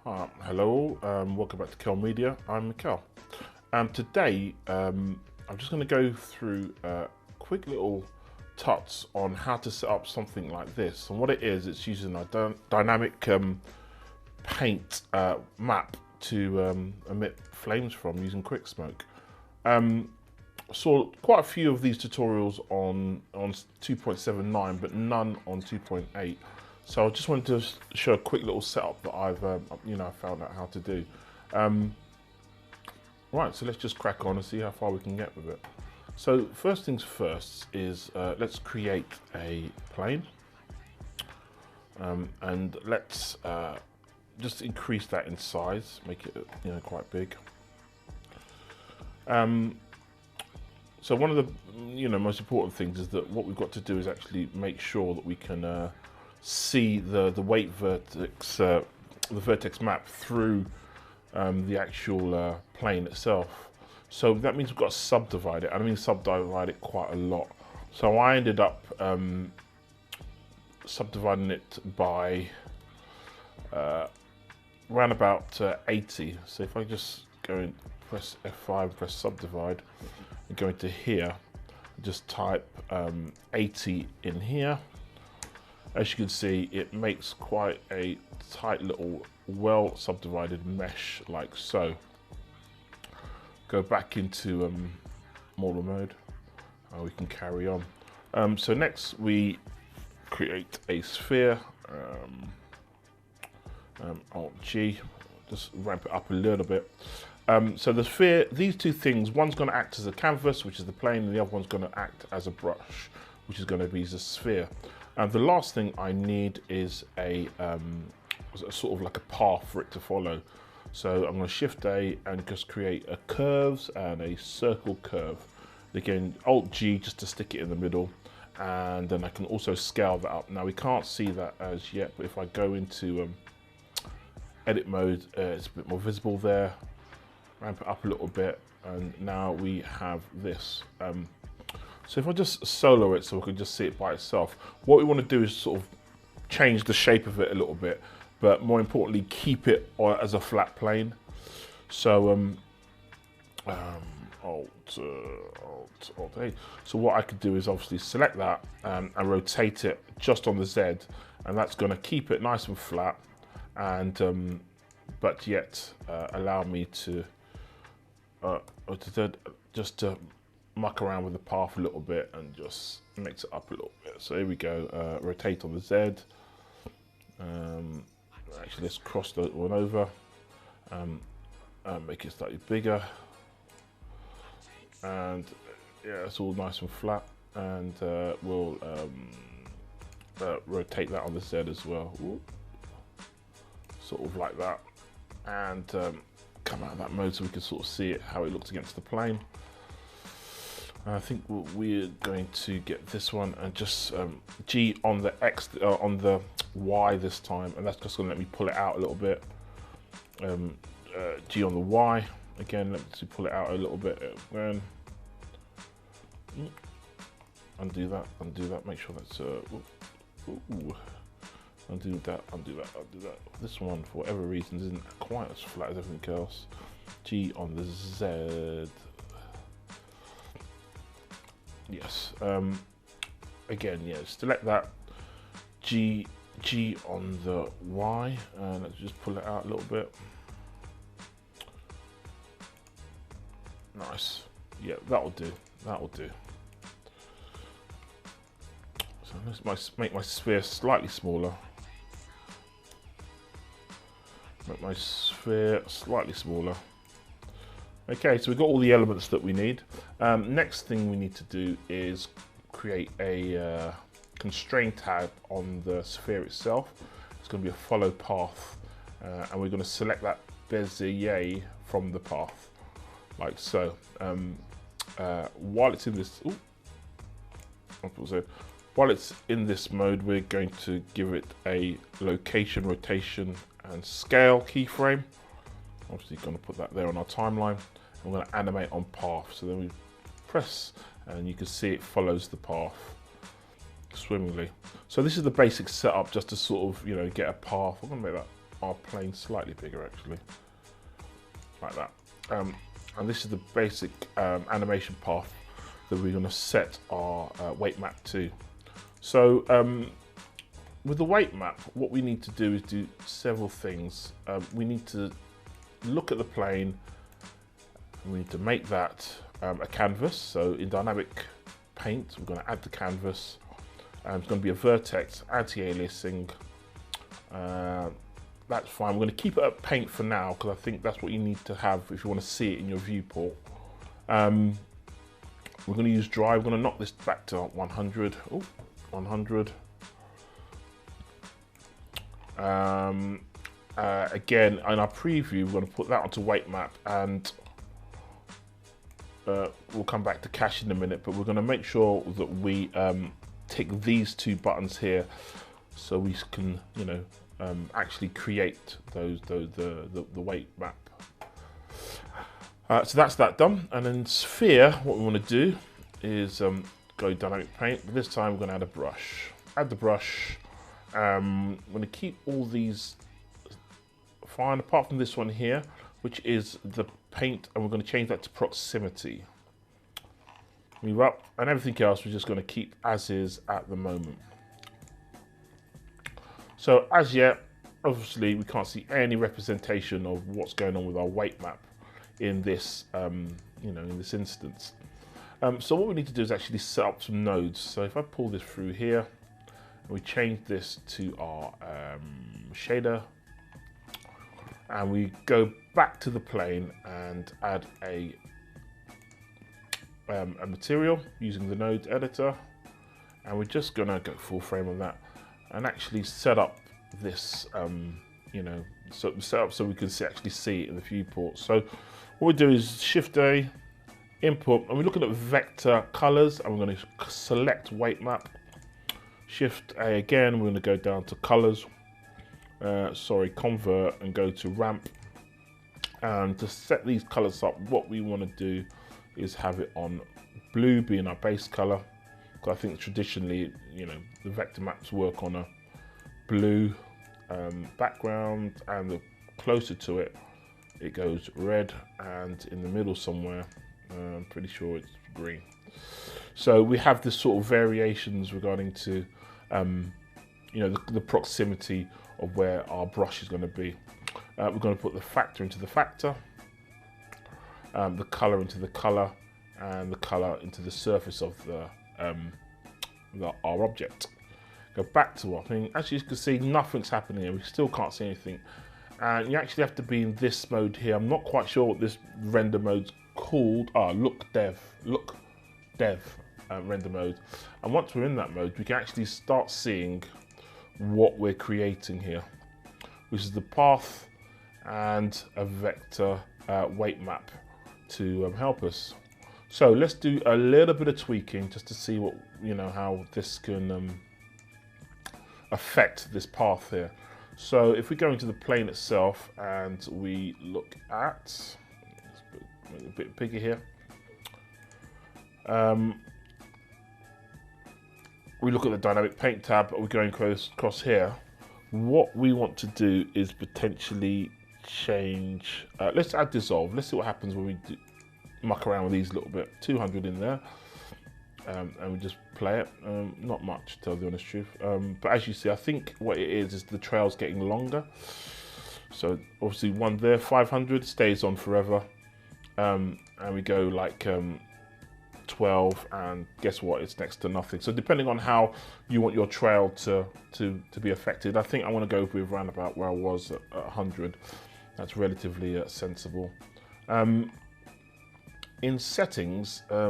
Hello, welcome back to Kel Media. I'm Mikel. Today, I'm just going to go through quick little tuts on how to set up something like this. And what it is, it's using a dynamic paint map to emit flames from using QuickSmoke. Saw quite a few of these tutorials on 2.79, but none on 2.8. So I just wanted to show a quick little setup that I've found out how to do. Right, so let's just crack on and see how far we can get with it. So first things first is let's create a plane, and let's just increase that in size, make it quite big. So one of the most important things is that what we've got to do is actually make sure that we can see the weight vertex, the vertex map through the actual plane itself. So that means we've got to subdivide it. I mean subdivide it quite a lot. So I ended up subdividing it by around about 80. So if I just go and press F5, press subdivide, and go into here, just type 80 in here. As you can see, it makes quite a tight little, well subdivided mesh like so. Go back into model mode, and we can carry on. So next we create a sphere, Alt G, just ramp it up a little bit. So the sphere, these two things, one's going to act as a canvas, which is the plane, and the other one's going to act as a brush, which is going to be the sphere. And the last thing I need is a sort of like a path for it to follow. So I'm going to Shift A and just create a curves and a circle curve. Again, Alt G just to stick it in the middle, and then I can also scale that up. Now we can't see that as yet, but if I go into edit mode, it's a bit more visible there. Ramp it up a little bit, and now we have this. So if I just solo it so we can just see it by itself, what we want to do is sort of change the shape of it a little bit, but more importantly, keep it as a flat plane. So Alt A. So what I could do is obviously select that and rotate it just on the Z, and that's going to keep it nice and flat, and but yet allow me to just to muck around with the path a little bit and just mix it up a little bit. So here we go, rotate on the Z. Actually, let's cross that one over, make it slightly bigger, and yeah, it's all nice and flat. And we'll rotate that on the Z as well. Ooh. Sort of like that, and come out of that mode so we can sort of see it, how it looks against the plane. I think we're going to get this one and just G on the X, on the Y this time, and that's just going to let me pull it out a little bit. G on the Y again, let me pull it out a little bit. Again. Undo that. Make sure that's undo that. This one, for whatever reason, isn't quite as flat as everything else. G on the Z. Yes. Again, yeah. Select that. G on the Y, and let's just pull it out a little bit. Nice. Yeah, that'll do. So let's make my sphere slightly smaller. Okay, so we've got all the elements that we need. Next thing we need to do is create a constraint tab on the sphere itself. It's going to be a follow path, and we're going to select that Bezier from the path, like so. While it's in this, while it's in this mode, we're going to give it a location, rotation, and scale keyframe. Obviously, going to put that there on our timeline. We're going to animate on path. So then we press, and you can see it follows the path swimmingly. So this is the basic setup, just to sort of get a path. I'm going to make that our plane slightly bigger actually, like that. And this is the basic animation path that we're going to set our weight map to. So with the weight map, what we need to do is do several things. We need to look at the plane, we need to make that a canvas. So in dynamic paint, we're going to add the canvas. It's going to be a vertex, anti-aliasing. That's fine. We're going to keep it at paint for now because I think that's what you need to have if you want to see it in your viewport. We're going to use dry. We're going to knock this back to 100. Oh, 100. Again, in our preview, we're going to put that onto weight map, and we'll come back to cache in a minute, but we're going to make sure that we tick these two buttons here so we can, you know, actually create the weight map. So that's that done. And then sphere, what we want to do is go dynamic paint, but this time we're going to add a brush. Add the brush. I'm going to keep all these fine apart from this one here, which is the paint, and we're going to change that to proximity. Move up, and everything else we're just going to keep as is at the moment. So as yet, obviously we can't see any representation of what's going on with our weight map in this, you know, in this instance. So what we need to do is actually set up some nodes. So if I pull this through here, and we change this to our shader, and we go back to the plane and add a material using the node editor, and we're just gonna go full frame on that and actually set up this, you know, so set up so we can actually see it in the viewport. So what we do is Shift A, input, and we're looking at vector colors, and we're going to select weight map. Shift A again, we're going to go down to colors, convert, and go to ramp. And to set these colors up, what we want to do is have it on blue being our base color, because I think traditionally, you know, the vector maps work on a blue background, and the closer to it, it goes red, and in the middle somewhere, I'm pretty sure it's green. So we have this sort of variations regarding to, you know, the proximity of where our brush is going to be. We're going to put the factor into the factor, the color into the color, and the color into the surface of our object. Go back to our thing. As you can see, nothing's happening here. We still can't see anything. And you actually have to be in this mode here. I'm not quite sure what this render mode's called. Look dev render mode. And once we're in that mode, we can actually start seeing what we're creating here, which is the path and a vector weight map to help us. So let's do a little bit of tweaking just to see what, you know, how this can affect this path here. So if we go into the plane itself and we look at, let's make it a bit bigger here. We look at the dynamic paint tab, we're going across here. What we want to do is potentially change, let's add dissolve. Let's see what happens when we muck around with these a little bit. 200 in there. And we just play it. Not much, to tell the honest truth. But as you see, I think what it is the trail's getting longer. So obviously one there, 500, stays on forever. And we go like 12, and guess what? It's next to nothing. So depending on how you want your trail to be affected, I think I want to go with around about where I was at 100. That's relatively sensible. In settings, the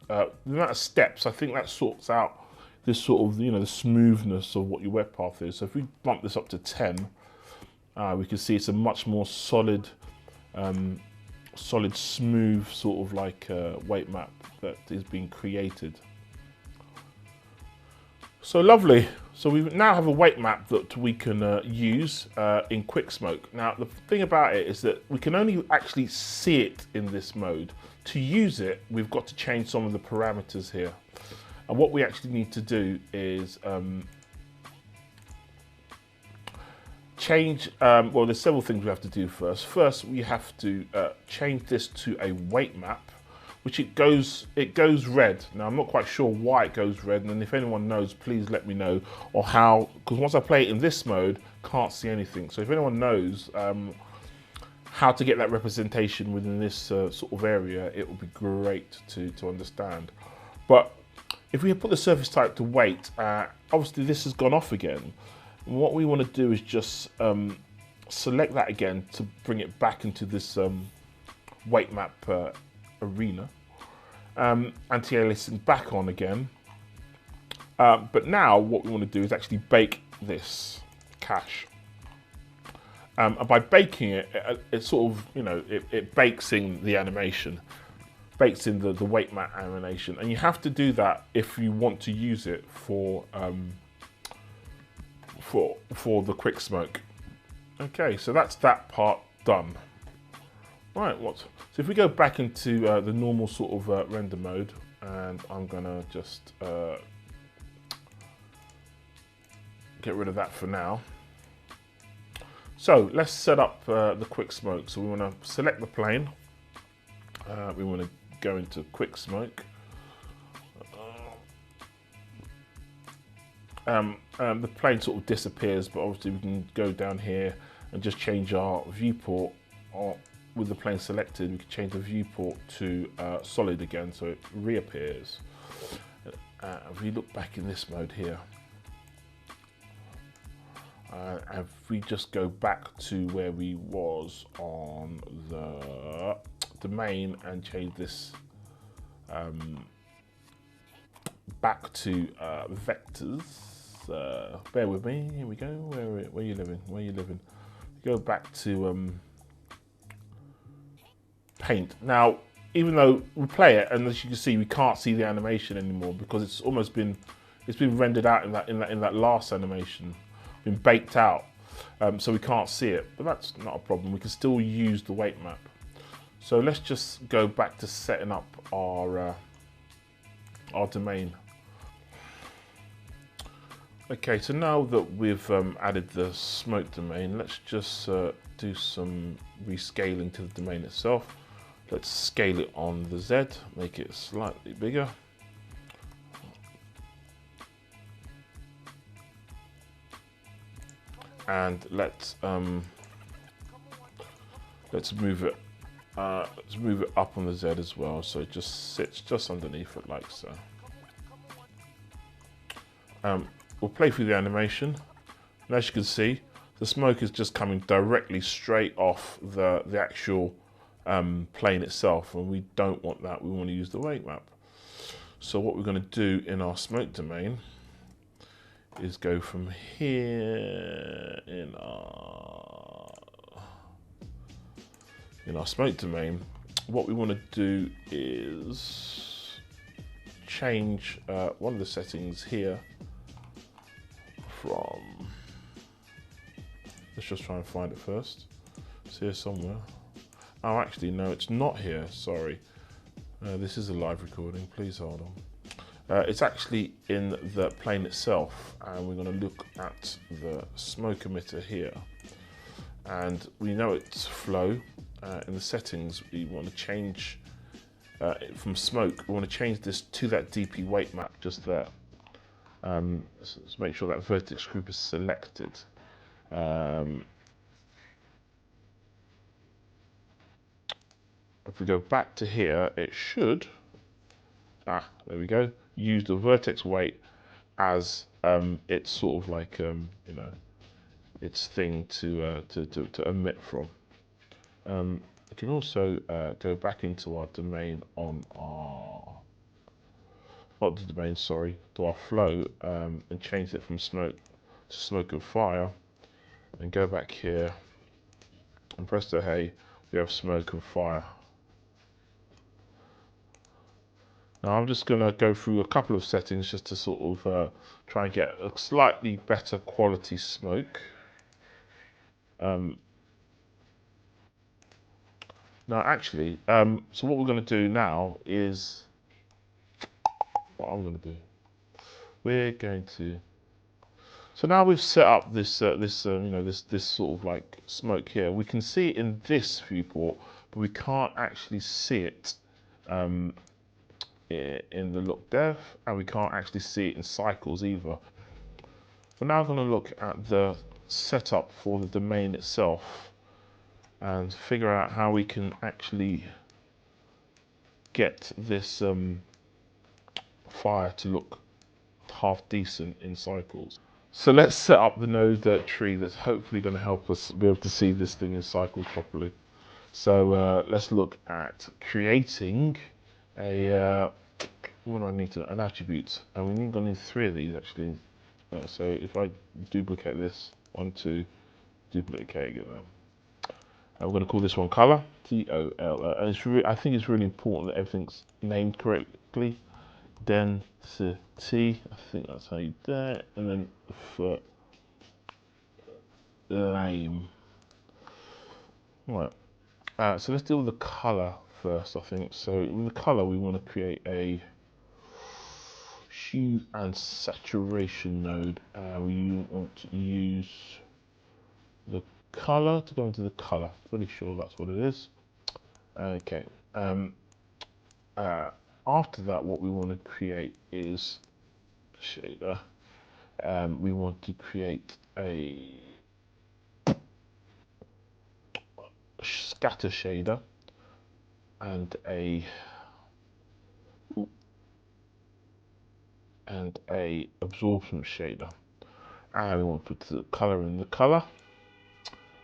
amount of steps, I think that sorts out this sort of, you know, the smoothness of what your web path is. So if we bump this up to 10, we can see it's a much more solid, smooth sort of like weight map that is being created. So lovely. So we now have a weight map that we can use in QuickSmoke. Now the thing about it is that we can only actually see it in this mode. To use it, we've got to change some of the parameters here. And what we actually need to do is change, well, there's several things we have to do first. First, we have to change this to a weight map, which it goes red. Now, I'm not quite sure why it goes red, and if anyone knows, please let me know, or how, because once I play it in this mode, can't see anything. So if anyone knows how to get that representation within this sort of area, it would be great to understand. But if we put the surface type to weight, obviously this has gone off again. And what we want to do is just select that again to bring it back into this weight map arena. Anti-aliasing back on again. But now what we want to do is actually bake this cache. And by baking it, it sort of, you know, it bakes in the animation, bakes in the weight map animation, and you have to do that if you want to use it for the quick smoke. Okay, so that's that part done. Right, so if we go back into the normal sort of render mode, and I'm gonna just get rid of that for now. So let's set up the quick smoke. So we want to select the plane. We want to go into quick smoke. The plane sort of disappears, but obviously we can go down here and just change our viewport. With the plane selected, we can change the viewport to solid again, so it reappears. If we look back in this mode here, if we just go back to where we was on the domain and change this back to vectors, bear with me, here we go, where are you living, go back to paint. Now, even though we play it, and as you can see, we can't see the animation anymore because it's almost been rendered out in that last animation, been baked out, so we can't see it. But that's not a problem. We can still use the weight map. So let's just go back to setting up our domain. Okay, so now that we've added the smoke domain, let's just do some rescaling to the domain itself. Let's scale it on the Z, make it slightly bigger. And let's move it up on the Z as well, so it just sits just underneath it like so. We'll play through the animation, and as you can see, the smoke is just coming directly straight off the actual plane itself, and we don't want that. We want to use the weight map. So what we're going to do in our smoke domain is go from here in our smoke domain. What we want to do is change one of the settings here from, let's just try and find it first. It's here somewhere. Oh, actually, no, it's not here, sorry. This is a live recording, please hold on. It's actually in the plane itself, and we're going to look at the smoke emitter here. And we know it's flow. In the settings, we want to change from smoke, we want to change this to that DP weight map just there. So make sure that vertex group is selected. If we go back to here, it should, there we go, use the vertex weight as it's sort of like, you know, its thing to emit from. I can also go back into our domain on our, not the domain, sorry, to our flow, and change it from smoke to smoke and fire, and go back here, and presto hey, we have smoke and fire. Now I'm just going to go through a couple of settings just to sort of try and get a slightly better quality smoke. Now actually, so what we're going to do now is, what I'm going to do, we're going to So now we've set up this, this sort of like smoke here. We can see it in this viewport, but we can't actually see it in the look dev, and we can't actually see it in cycles either. We're now going to look at the setup for the domain itself and figure out how we can actually get this fire to look half decent in cycles. So let's set up the node tree that's hopefully going to help us be able to see this thing in cycles properly. So let's look at creating a what do I need to, an attribute, and we going to need 3 of these actually. So if I duplicate this, 1, 2, duplicate again. And we're going to call this one color, T-O-L, and I think it's really important that everything's named correctly. Density, I think that's how you do it, and then for lame. Right. So let's deal with the color first, I think. So in the color, we want to create a hue and saturation node. We want to use the color to go into the color. Pretty sure that's what it is. Okay. After that, what we want to create is shader. We want to create a scatter shader and a absorption shader, and we want to put the color in the color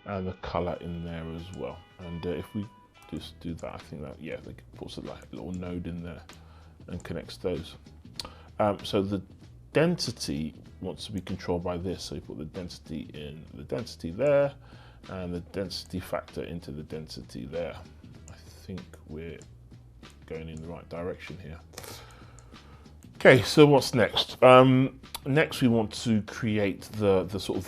and the color in there as well. And if we just do that, I think that, yeah, they puts a little node in there and connects those. So the density wants to be controlled by this, so you put the density in the density there and the density factor into the density there. I think we're going in the right direction here. Okay, so what's next? Next we want to create the sort of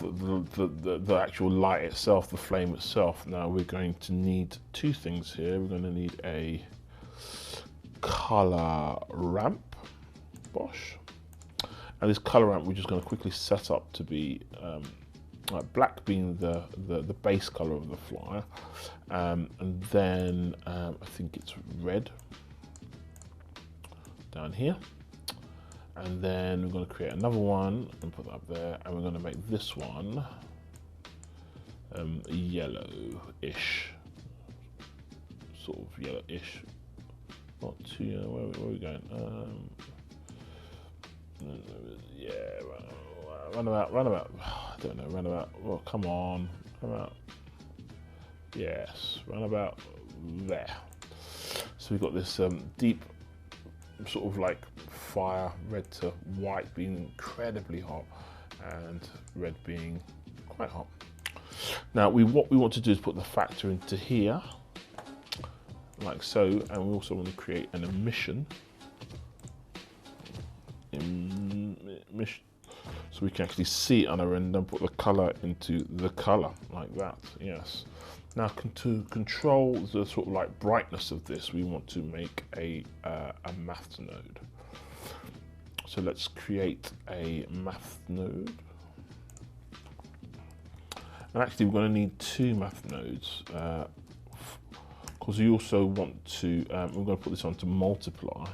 the actual light itself, the flame itself. Now we're going to need 2 things here. We're going to need a color ramp, bosh. And this color ramp we're just going to quickly set up to be black being the base color of the flyer, and then I think it's red down here. And then we're going to create another one and put that up there, and we're going to make this one yellow-ish, sort of yellow-ish, not too yellow. Where are we going? Yeah, roundabout. I don't know, roundabout. Well, come on, roundabout. Yes, roundabout there. So we've got this deep sort of like fire, red to white being incredibly hot and red being quite hot. Now what we want to do is put the factor into here like so, and we also want to create an emission so we can actually see it on our end and put the color into the color like that. Yes. Now to control the sort of like brightness of this, we want to make a math node. So let's create a math node. And actually we're going to need 2 math nodes because we also want to, we're going to put this on to multiply.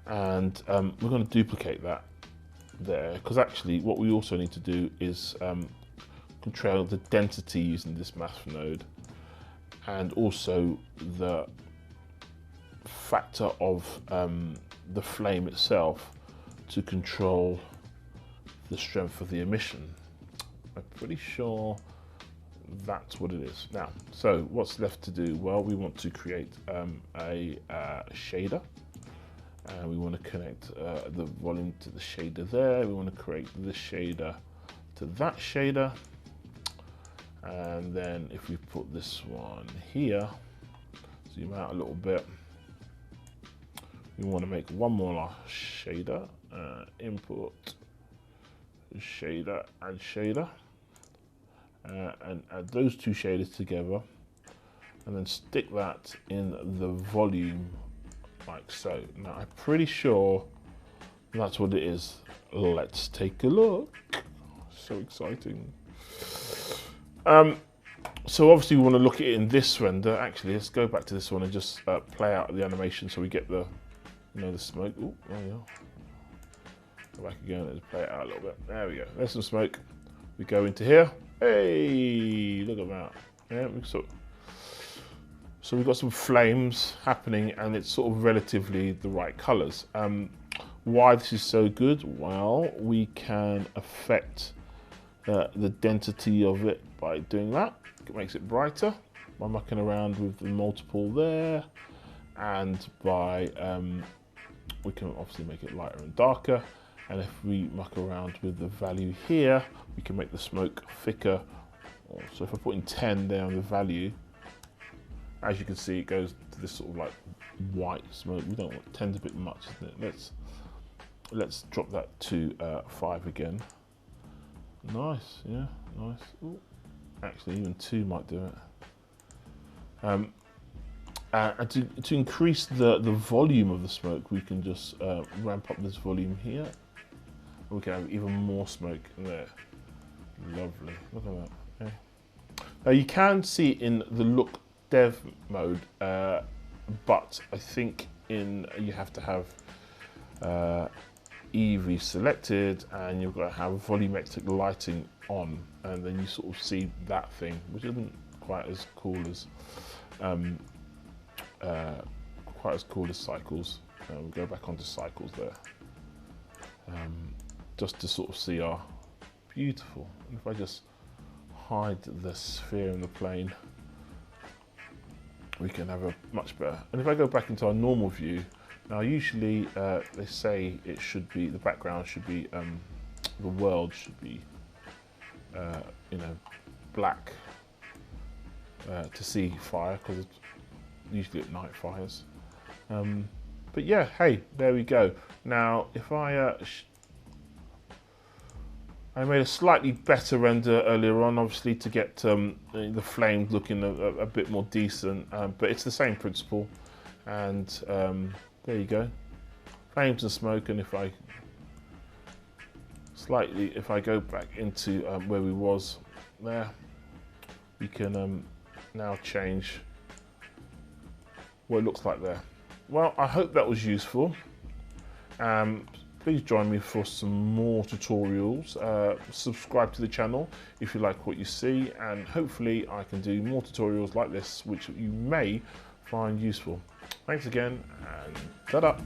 And we're going to duplicate that there, because actually what we also need to do is control the density using this math node, and also the factor of the flame itself to control the strength of the emission. I'm pretty sure that's what it is. Now, so what's left to do? Well, we want to create a shader. We want to connect the volume to the shader there. We want to create this shader to that shader. And then if we put this one here, zoom out a little bit, we want to make one more shader, input, shader, and shader. And add those 2 shaders together, and then stick that in the volume like so. Now I'm pretty sure that's what it is. Let's take a look. So exciting. So obviously we want to look at it in this render. Actually, let's go back to this one and just play out the animation so we get the, you know, the smoke. Ooh, there we go. Go back again, let's play it out a little bit. There we go, there's some smoke. We go into here. Hey, look at that. Yeah, so we've got some flames happening and it's sort of relatively the right colors. Why this is so good? Well, we can affect the density of it by doing that. It makes it brighter by mucking around with the multiple there, and by we can obviously make it lighter and darker. And if we muck around with the value here, we can make the smoke thicker. So if I put in 10 there on the value, as you can see, it goes to this sort of like white smoke. We don't want 10's a bit much, isn't it? Let's drop that to 5 again. Nice, yeah, nice. Ooh. Actually, even 2 might do it. And to increase the volume of the smoke, we can just ramp up this volume here. We can have even more smoke in there. Lovely, look at that. Okay. Now you can see in the look dev mode, but I think you have to have Eevee selected, and you've got to have volumetric lighting on, and then you sort of see that thing, which isn't quite as cool as cycles. We'll go back onto cycles there, just to sort of see our beautiful. And if I just hide the sphere in the plane, we can have a much better. And if I go back into our normal view, now usually they say it should be, the background should be, the world should be, you know, black to see fire, because it's usually at night fires. But yeah, hey, there we go. Now if I made a slightly better render earlier on, obviously, to get the flames looking a bit more decent, but it's the same principle. And there you go, flames and smoke. And if I go back into where we was there, we can now change what it looks like there. Well, I hope that was useful. Please join me for some more tutorials. Subscribe to the channel if you like what you see, and hopefully I can do more tutorials like this which you may find useful. Thanks again, and ta-da!